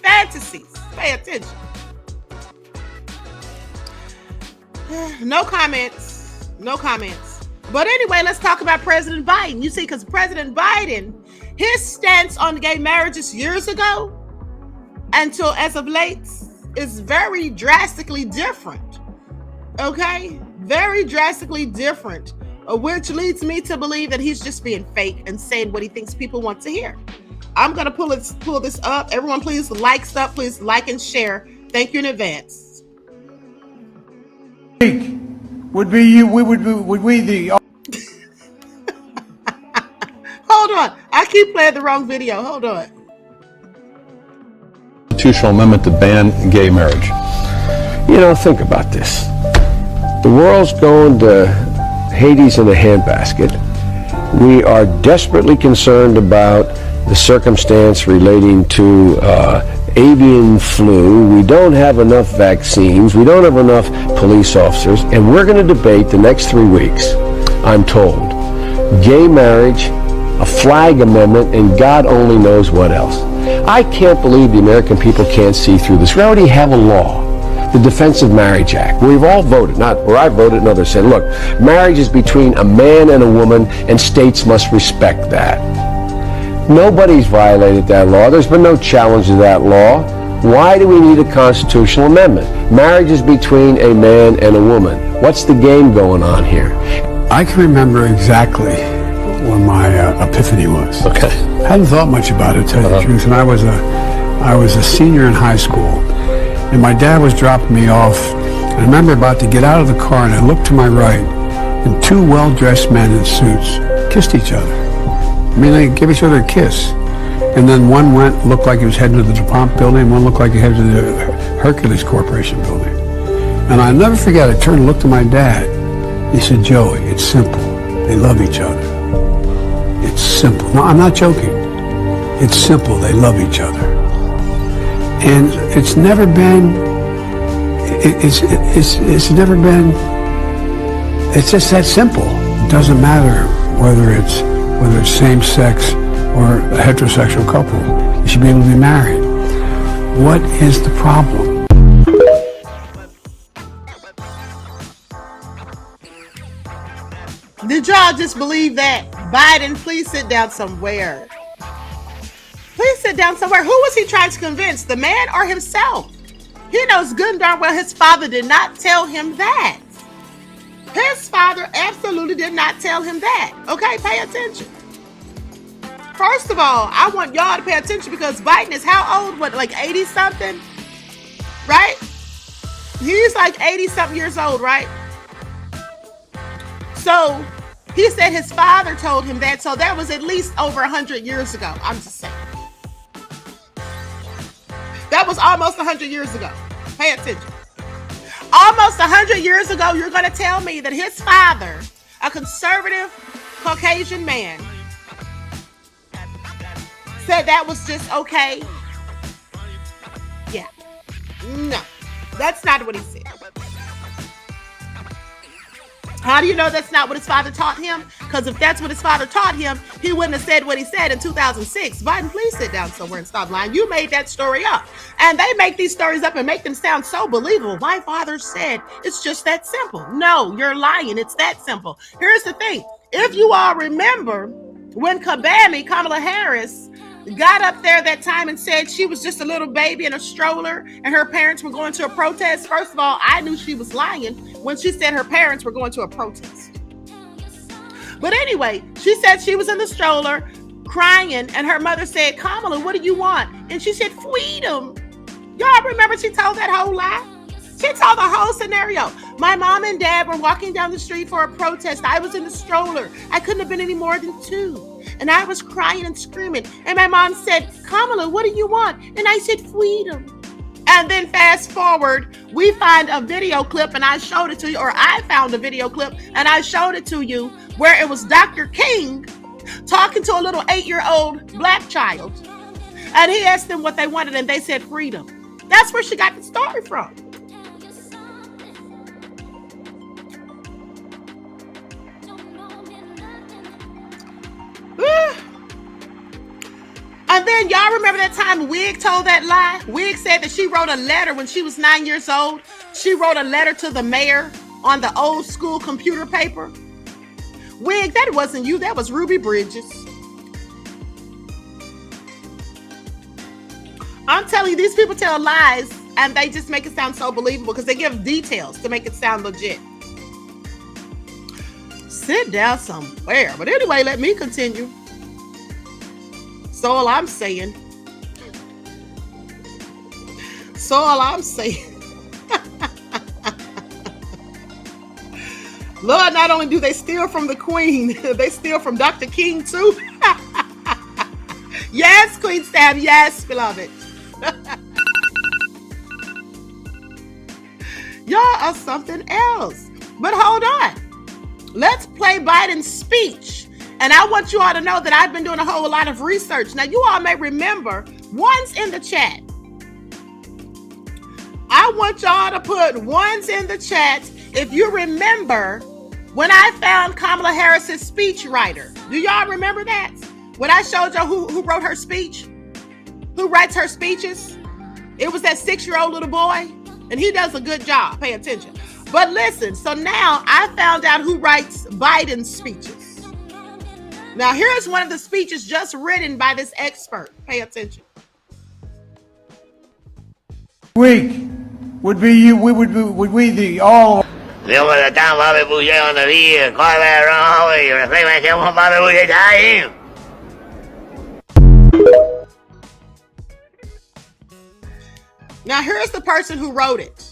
fantasies. Pay attention. No comments. No comments. But anyway, let's talk about President Biden. You see, because President Biden, his stance on gay marriages years ago until as of late is very drastically different. Okay? Very drastically different, which leads me to believe that he's just being fake and saying what he thinks people want to hear. I'm going to pull this up. Everyone, please like stuff. Please like and share. Thank you in advance. Would be you? Would we the? Hold on. I keep playing the wrong video. Hold on. Constitutional amendment to ban gay marriage. You know, think about this. The world's going to Hades in a handbasket. We are desperately concerned about the circumstance relating to avian flu. We don't have enough vaccines. We don't have enough police officers. And we're going to debate the next 3 weeks, I'm told, gay marriage, a flag amendment, and God only knows what else. I can't believe the American people can't see through this. We already have a law, the Defense of Marriage Act. We've all voted, not where I voted and others said, look, marriage is between a man and a woman, and states must respect that. Nobody's violated that law. There's been no challenge to that law. Why do we need a constitutional amendment? Marriage is between a man and a woman. What's the game going on here? I can remember exactly when my epiphany was. Okay. I hadn't thought much about it, to tell you the truth, and I was a senior in high school, and my dad was dropping me off. And I remember about to get out of the car, and I looked to my right, and two well-dressed men in suits kissed each other. I mean, they gave each other a kiss. And then one looked like he was heading to the DuPont building, and one looked like he headed to the Hercules Corporation building. And I'll never forget, I turned and looked at my dad. He said, Joey, it's simple. They love each other. It's simple. No, I'm not joking. It's simple. They love each other. And it's never been, it's never been, it's just that simple. It doesn't matter whether it's same-sex or a heterosexual couple. You should be able to be married. What is the problem? Did y'all just believe that? Biden, please sit down somewhere. Please sit down somewhere. Who was he trying to convince? The man or himself? He knows good and darn well his father did not tell him that. His father absolutely did not tell him that. Okay, pay attention. First of all, I want y'all to pay attention because Biden is how old? What, like 80-something? Right? He's like 80-something years old, right? So he said his father told him that, so that was at least over 100 years ago. I'm just saying. That was almost 100 years ago. Pay attention. Almost 100 years ago, you're going to tell me that his father, a conservative Caucasian man, said that was just okay? Yeah. No, that's not what he said. How do you know that's not what his father taught him? Because if that's what his father taught him, he wouldn't have said what he said in 2006. Biden, please sit down somewhere and stop lying. You made that story up. And they make these stories up and make them sound so believable. My father said it's just that simple. No, you're lying. It's that simple. Here's the thing. If you all remember when Kamala Harris, got up there that time and said she was just a little baby in a stroller and her parents were going to a protest. First of all, I knew she was lying when she said her parents were going to a protest. But anyway, she said she was in the stroller crying and her mother said, Kamala, what do you want? And she said, freedom. Y'all remember she told that whole lie? She told the whole scenario. My mom and dad were walking down the street for a protest. I was in the stroller. I couldn't have been any more than 2. And I was crying and screaming. And my mom said, Kamala, what do you want? And I said, freedom. And then fast forward, we find a video clip and I showed it to you, or I found a video clip and I showed it to you where it was Dr. King talking to a little 8-year-old black child. And he asked them what they wanted and they said freedom. That's where she got the story from. And then Then y'all remember that time Wig told that lie? Wig said that she wrote a letter when she was 9 years old. She wrote a letter to the mayor on the old school computer paper. Wig, that wasn't you. That was Ruby Bridges. I'm telling you, these people tell lies and they just make it sound so believable because they give details to make it sound legit. Sit down somewhere. But anyway, let me continue. So all I'm saying. Lord, not only do they steal from the Queen, they steal from Dr. King too. Yes, Queen Stab, yes, beloved. Y'all are something else. But hold on. Let's play Biden's speech. And I want you all to know that I've been doing a whole lot of research. Now, you all may remember, ones in the chat. I want y'all to put ones in the chat if you remember when I found Kamala Harris's speech writer. Do y'all remember that? When I showed y'all who wrote her speech? Who writes her speeches? It was that 6-year-old little boy. And he does a good job. Pay attention. But listen, so now I found out who writes Biden's speeches. Now here's one of the speeches just written by this expert. Pay attention. Week would be you. Would we the all. Now here's the person who wrote it.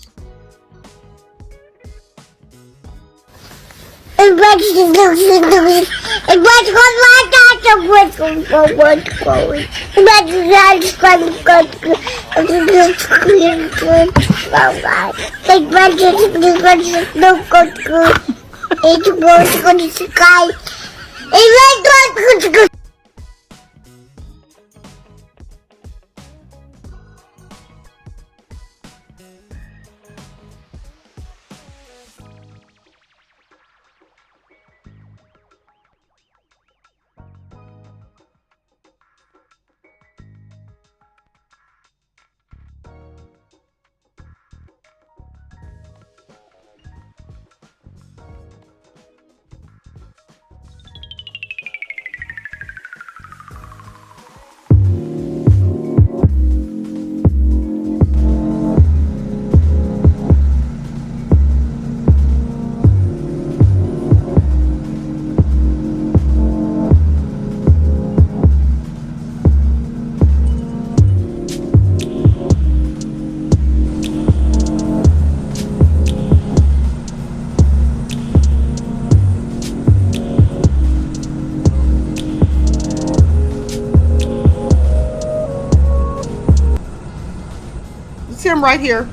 Him right here.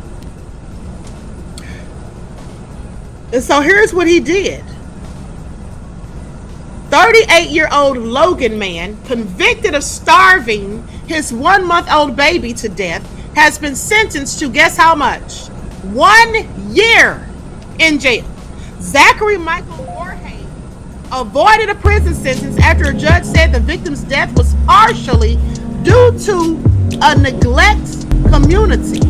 And so here's what he did. 38-year-old Logan man convicted of starving his 1-month-old baby to death has been sentenced to guess how much? 1 year in jail. Zachary Michael Jorge avoided a prison sentence after a judge said the victim's death was partially due to a neglect community.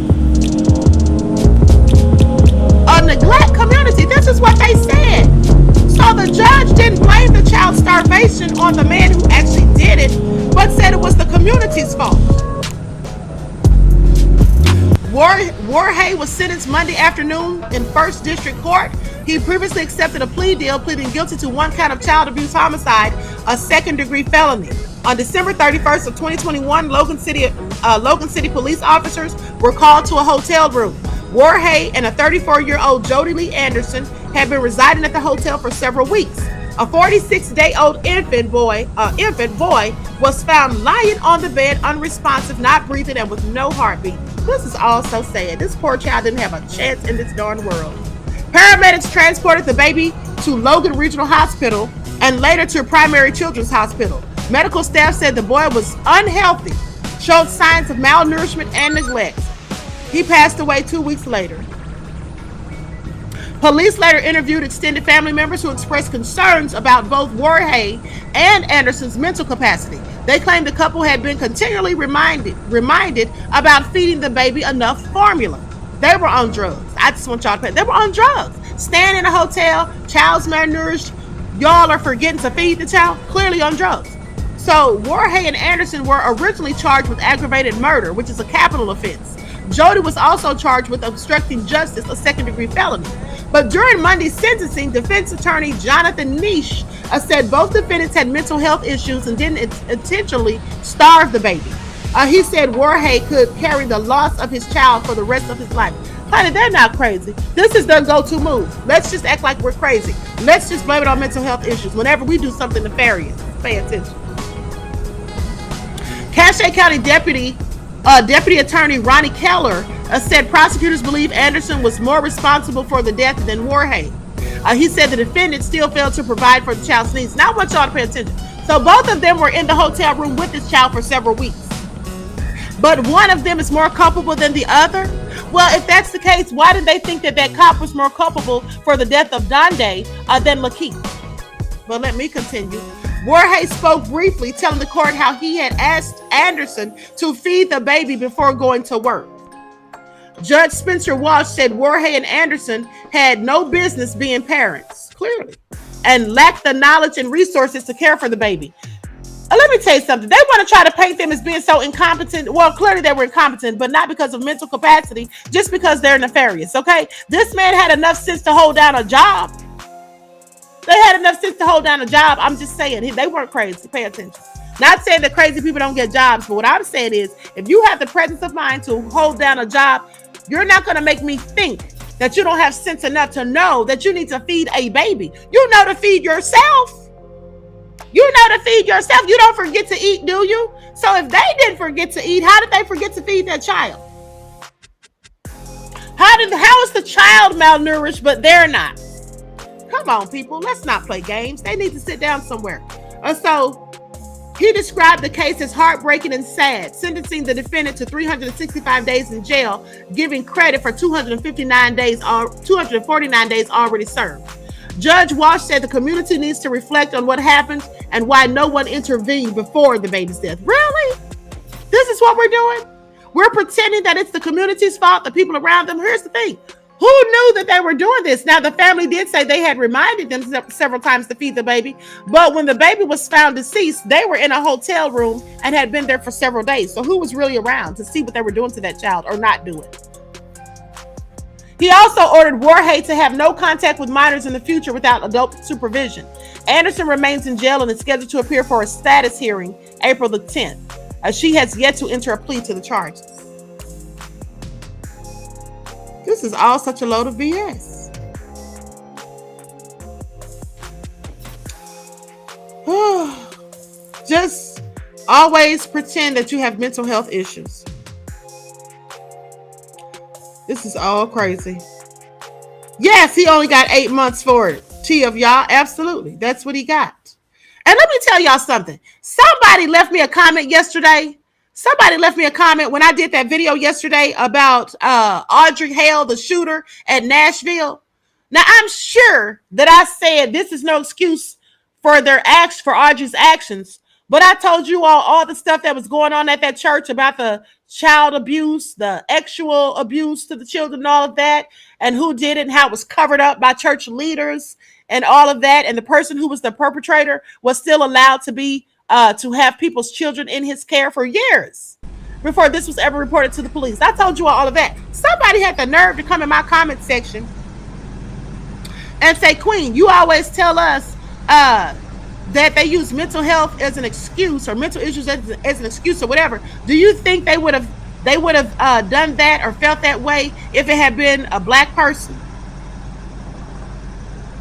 A neglect community. This is what they said. So the judge didn't blame the child's starvation on the man who actually did it, but said it was the community's fault. Jorge was sentenced Monday afternoon in 1st District Court. He previously accepted a plea deal, pleading guilty to 1 count of child abuse homicide, a 2nd-degree felony. On December 31st of 2021, Logan City police officers were called to a hotel room. Jorge and a 34-year-old Jody Lee Anderson had been residing at the hotel for several weeks. A 46-day-old infant boy was found lying on the bed, unresponsive, not breathing, and with no heartbeat. This is all so sad. This poor child didn't have a chance in this darn world. Paramedics transported the baby to Logan Regional Hospital and later to Primary Children's Hospital. Medical staff said the boy was unhealthy, showed signs of malnourishment and neglect. He passed away 2 weeks later. Police later interviewed extended family members who expressed concerns about both Warhay and Anderson's mental capacity. They claimed the couple had been continually reminded about feeding the baby enough formula. They were on drugs. I just want y'all to pay. They were on drugs. Staying in a hotel, child's malnourished. Y'all are forgetting to feed the child. Clearly on drugs. So Warhay and Anderson were originally charged with aggravated murder, which is a capital offense. Jody was also charged with obstructing justice, a second-degree felony. But during Monday's sentencing, defense attorney Jonathan Nish said both defendants had mental health issues and didn't intentionally starve the baby. He said Warhay could carry the loss of his child for the rest of his life. Honey, they're not crazy. This is their go-to move. Let's just act like we're crazy. Let's just blame it on mental health issues whenever we do something nefarious. Pay attention. Cache County Deputy Attorney Ronnie Keller said prosecutors believe Anderson was more responsible for the death than Warhay. He said the defendant still failed to provide for the child's needs. Now I want y'all to pay attention. So both of them were in the hotel room with this child for several weeks. But one of them is more culpable than the other? Well, if that's the case, why did they think that that cop was more culpable for the death of Donde than Lakeith? But let me continue. Warhay spoke briefly, telling the court how he had asked Anderson to feed the baby before going to work. Judge Spencer Walsh said Warhay and Anderson had no business being parents, clearly, and lacked the knowledge and resources to care for the baby. Let me tell you something. They want to try to paint them as being so incompetent. Well, clearly they were incompetent, but not because of mental capacity, just because they're nefarious, okay? This man had enough sense to hold down a job. They had enough sense to hold down a job. I'm just saying, they weren't crazy. Pay attention. Not saying that crazy people don't get jobs, but what I'm saying is, if you have the presence of mind to hold down a job, you're not going to make me think that you don't have sense enough to know that you need to feed a baby. You know to feed yourself. You know to feed yourself. You don't forget to eat, do you? So if they didn't forget to eat, how did they forget to feed that child? How is the child malnourished, but they're not? Come on, people. Let's not play games. They need to sit down somewhere. And so he described the case as heartbreaking and sad, sentencing the defendant to 365 days in jail, giving credit for 249 days already served. Judge Walsh said the community needs to reflect on what happened and why no one intervened before the baby's death. Really? This is what we're doing? We're pretending that it's the community's fault, the people around them. Here's the thing. Who knew that they were doing this? Now, the family did say they had reminded them several times to feed the baby, but when the baby was found deceased, they were in a hotel room and had been there for several days. So who was really around to see what they were doing to that child or not doing? He also ordered Warhay to have no contact with minors in the future without adult supervision. Anderson remains in jail and is scheduled to appear for a status hearing April the 10th. She has yet to enter a plea to the charges. This is all such a load of BS. Just always pretend that you have mental health issues. This is all crazy. Yes, he only got 8 months for it. T of y'all, absolutely. That's what he got. And let me tell y'all something. Somebody left me a comment yesterday. Somebody left me a comment when I did that video yesterday about Audrey Hale, the shooter at Nashville. Now, I'm sure that I said this is no excuse for Audrey's actions. But I told you all the stuff that was going on at that church about the child abuse, the sexual abuse to the children and all of that, and who did it and how it was covered up by church leaders and all of that. And the person who was the perpetrator was still allowed to be to have people's children in his care for years before this was ever reported to the police. I told you all of that. Somebody had the nerve to come in my comment section and say, Queen, you always tell us that they use mental health as an excuse or mental issues as an excuse or whatever. Do you think they would have done that or felt that way if it had been a black person?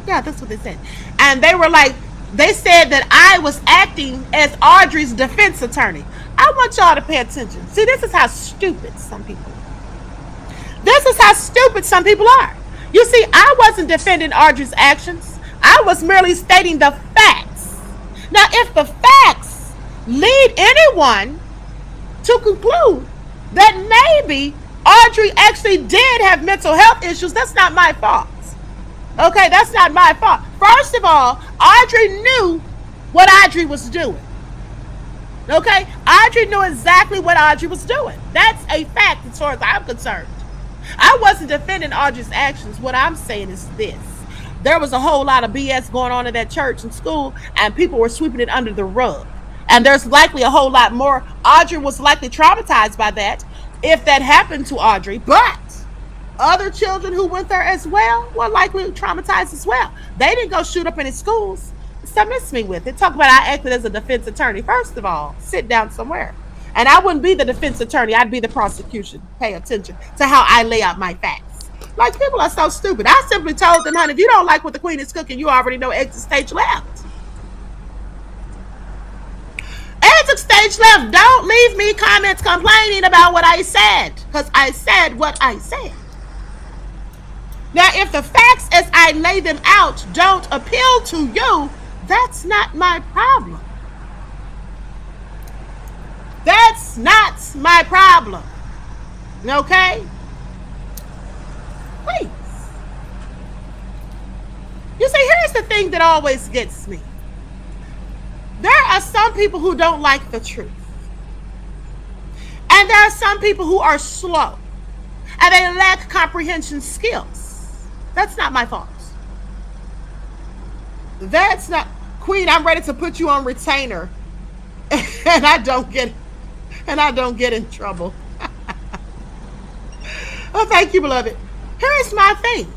Yeah, that's what they said. And they were like, they said that I was acting as Audrey's defense attorney. I want y'all to pay attention. See, this is how stupid some people are. This is how stupid some people are. You see, I wasn't defending Audrey's actions. I was merely stating the facts. Now, if the facts lead anyone to conclude that maybe Audrey actually did have mental health issues, that's not my fault. Okay, that's not my fault. First of all, Audrey knew what Audrey was doing. Okay, Audrey knew exactly what Audrey was doing. That's a fact as far as I'm concerned. I wasn't defending Audrey's actions. What I'm saying is this. There was a whole lot of BS going on in that church and school, and people were sweeping it under the rug. And there's likely a whole lot more. Audrey was likely traumatized by that if that happened to Audrey, but other children who went there as well were likely traumatized as well. They didn't go shoot up any schools. So miss me with it. Talk about I acted as a defense attorney. First of all, sit down somewhere. And I wouldn't be the defense attorney. I'd be the prosecution. Pay attention to how I lay out my facts. Like, people are so stupid. I simply told them, honey, if you don't like what the queen is cooking, you already know exit stage left. Exit stage left. Don't leave me comments complaining about what I said, because I said what I said. Now, if the facts as I lay them out don't appeal to you, that's not my problem. That's not my problem. Okay? Please. You see, here's the thing that always gets me. There are some people who don't like the truth. And there are some people who are slow. And they lack comprehension skills. That's not my fault. That's not... Queen, I'm ready to put you on retainer. And I don't get in trouble. Oh, thank you, beloved. Here's my thing.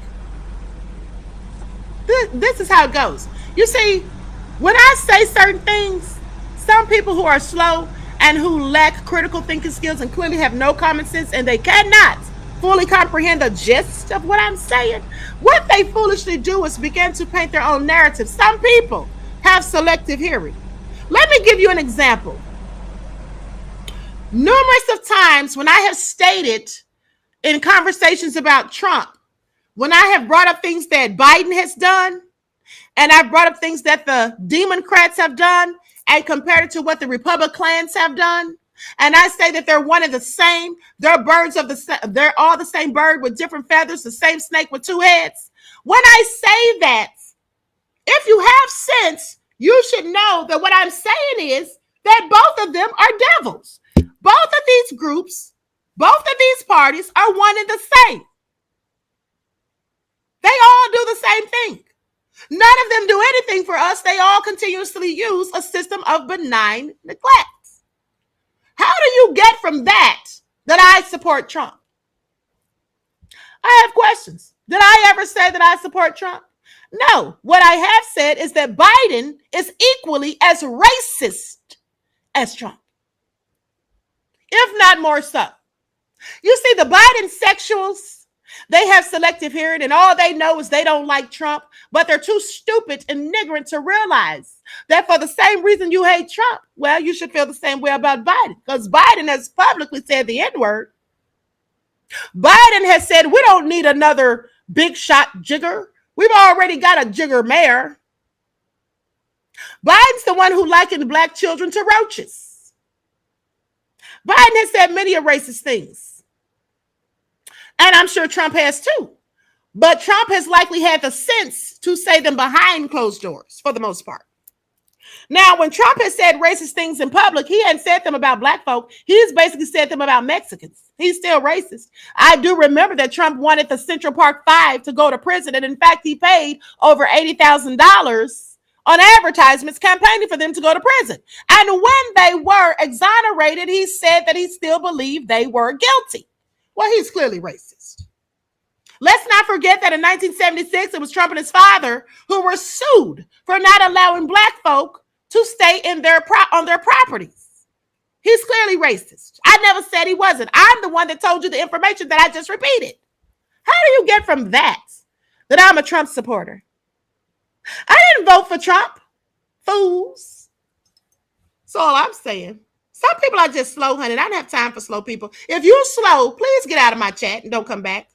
This is how it goes. You see, when I say certain things, some people who are slow and who lack critical thinking skills and clearly have no common sense, and they cannot fully comprehend the gist of what I'm saying, what they foolishly do is begin to paint their own narrative. Some people have selective hearing. Let me give you an example. Numerous of times when I have stated in conversations about Trump, when I have brought up things that Biden has done, and I've brought up things that the Democrats have done, and compared it to what the Republicans have done, and I say that they're one and the same, they're they're all the same bird with different feathers, the same snake with two heads. When I say that, if you have sense, you should know that what I'm saying is that both of them are devils. Both of these groups, both of these parties are one and the same. They all do the same thing. None of them do anything for us. They all continuously use a system of benign neglect. How do you get from that I support Trump? I have questions. Did I ever say that I support Trump? No. What I have said is that Biden is equally as racist as Trump, if not more so. You see, the Biden sexuals, they have selective hearing, and all they know is they don't like Trump, but they're too stupid and ignorant to realize that for the same reason you hate Trump, well, you should feel the same way about Biden, because Biden has publicly said the N-word. Biden has said we don't need another big shot jigger. We've already got a jigger mayor. Biden's the one who likened black children to roaches. Biden has said many of racist things. And I'm sure Trump has too. But Trump has likely had the sense to say them behind closed doors for the most part. Now, when Trump has said racist things in public, he hadn't said them about black folk. He's basically said them about Mexicans. He's still racist. I do remember that Trump wanted the Central Park Five to go to prison. And in fact, he paid over $80,000 on advertisements campaigning for them to go to prison. And when they were exonerated, he said that he still believed they were guilty. Well, he's clearly racist. Let's not forget that in 1976, it was Trump and his father who were sued for not allowing black folk to stay in on their properties. He's clearly racist. I never said he wasn't. I'm the one that told you the information that I just repeated. How do you get from that I'm a Trump supporter? I didn't vote for Trump. Fools. That's all I'm saying. Some people are just slow, honey. I don't have time for slow people. If you're slow, please get out of my chat and don't come back.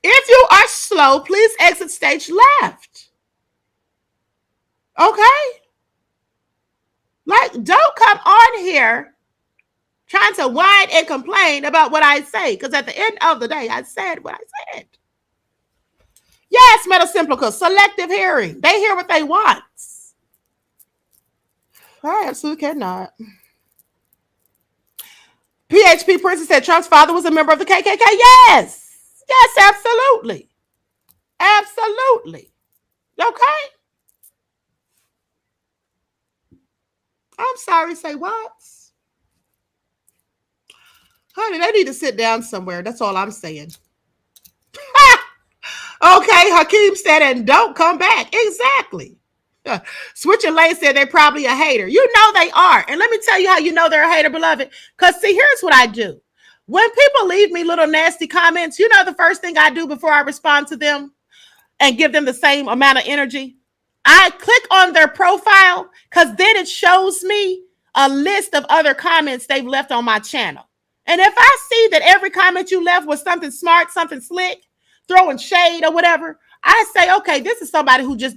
If you are slow, please exit stage left. Okay? Like, don't come on here trying to whine and complain about what I say, because at the end of the day, I said what I said. Yes, Metasimplica, selective hearing. They hear what they want. I absolutely cannot. PHP Princess said Trump's father was a member of the KKK. Yes. Yes, absolutely. Absolutely. Okay. I'm sorry, say what? Honey, they need to sit down somewhere. That's all I'm saying. Okay, Hakeem said, and don't come back. Exactly. Switching Lane said they're probably a hater. You know they are. And let me tell you how you know they're a hater, beloved. Because, see, here's what I do. When people leave me little nasty comments, you know the first thing I do before I respond to them and give them the same amount of energy? I click on their profile because then it shows me a list of other comments they've left on my channel. And if I see that every comment you left was something smart, something slick, throwing shade or whatever, I say, okay, this is somebody who just